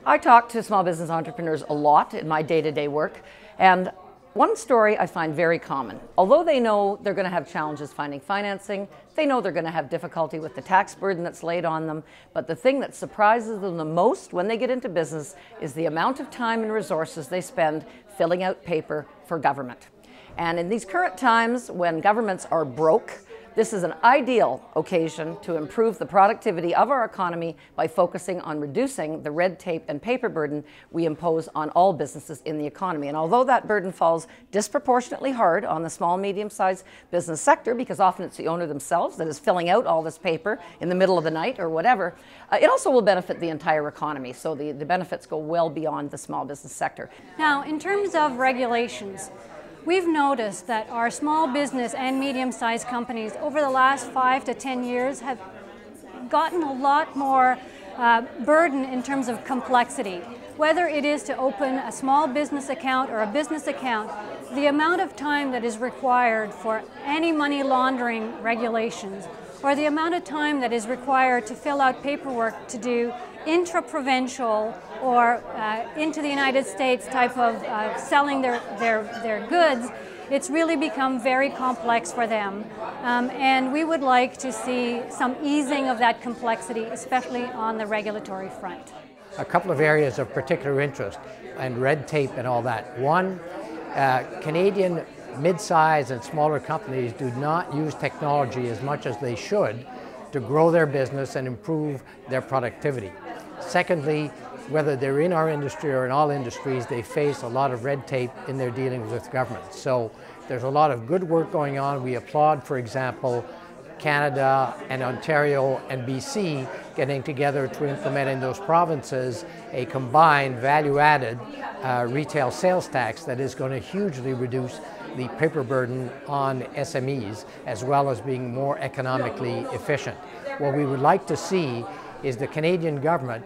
I talk to small business entrepreneurs a lot in my day-to-day work, and one story I find very common. Although they know they're going to have challenges finding financing, they know they're going to have difficulty with the tax burden that's laid on them, but the thing that surprises them the most when they get into business is the amount of time and resources they spend filling out paper for government. And in these current times when governments are broke, this is an ideal occasion to improve the productivity of our economy by focusing on reducing the red tape and paper burden we impose on all businesses in the economy. And although that burden falls disproportionately hard on the small, medium-sized business sector, because often it's the owner themselves that is filling out all this paper in the middle of the night or whatever, it also will benefit the entire economy. So the benefits go well beyond the small business sector. Now, in terms of regulations, we've noticed that our small business and medium-sized companies over the last 5 to 10 years have gotten a lot more burden in terms of complexity. Whether it is to open a small business account or a business account, the amount of time that is required for any money laundering regulations, or the amount of time that is required to fill out paperwork to do intra-provincial or into the United States type of selling their goods, it's really become very complex for them. And we would like to see some easing of that complexity, especially on the regulatory front. A couple of areas of particular interest and red tape and all that. One, Canadian mid-size and smaller companies do not use technology as much as they should to grow their business and improve their productivity. Secondly, whether they're in our industry or in all industries, they face a lot of red tape in their dealings with government. So there's a lot of good work going on. We applaud, for example, Canada and Ontario and BC getting together to implement in those provinces a combined value-added retail sales tax that is going to hugely reduce the paper burden on SMEs, as well as being more economically efficient. What we would like to see is the Canadian government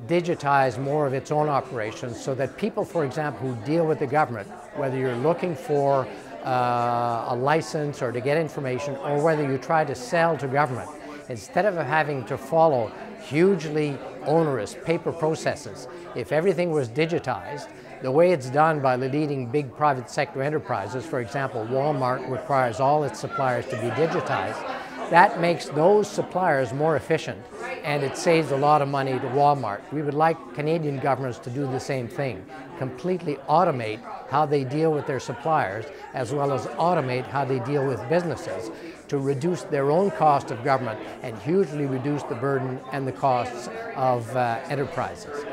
digitize more of its own operations so that people, for example, who deal with the government, whether you're looking for a license or to get information, or whether you try to sell to government, instead of having to follow hugely onerous paper processes, if everything was digitized, the way it's done by the leading big private sector enterprises, for example, Walmart requires all its suppliers to be digitized, that makes those suppliers more efficient and it saves a lot of money to Walmart. We would like Canadian governments to do the same thing, completely automate how they deal with their suppliers, as well as automate how they deal with businesses to reduce their own cost of government and hugely reduce the burden and the costs of enterprises.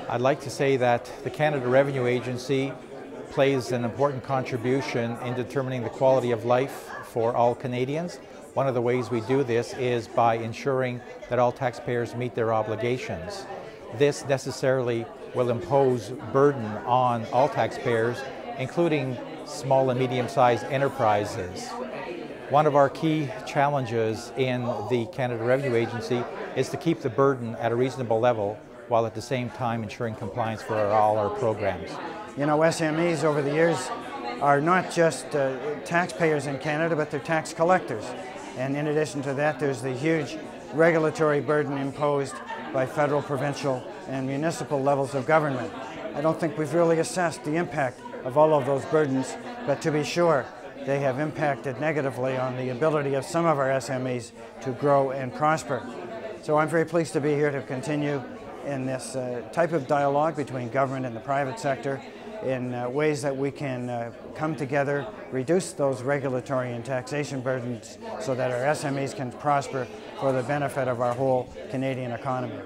I'd like to say that the Canada Revenue Agency plays an important contribution in determining the quality of life for all Canadians. One of the ways we do this is by ensuring that all taxpayers meet their obligations. This necessarily will impose burden on all taxpayers, including small and medium-sized enterprises. One of our key challenges in the Canada Revenue Agency is to keep the burden at a reasonable level while at the same time ensuring compliance for all our programs. You know, SMEs over the years are not just taxpayers in Canada, but they're tax collectors. And in addition to that, there's the huge regulatory burden imposed by federal, provincial, and municipal levels of government. I don't think we've really assessed the impact of all of those burdens, but to be sure, they have impacted negatively on the ability of some of our SMEs to grow and prosper. So I'm very pleased to be here to continue in this type of dialogue between government and the private sector in ways that we can come together, reduce those regulatory and taxation burdens so that our SMEs can prosper for the benefit of our whole Canadian economy.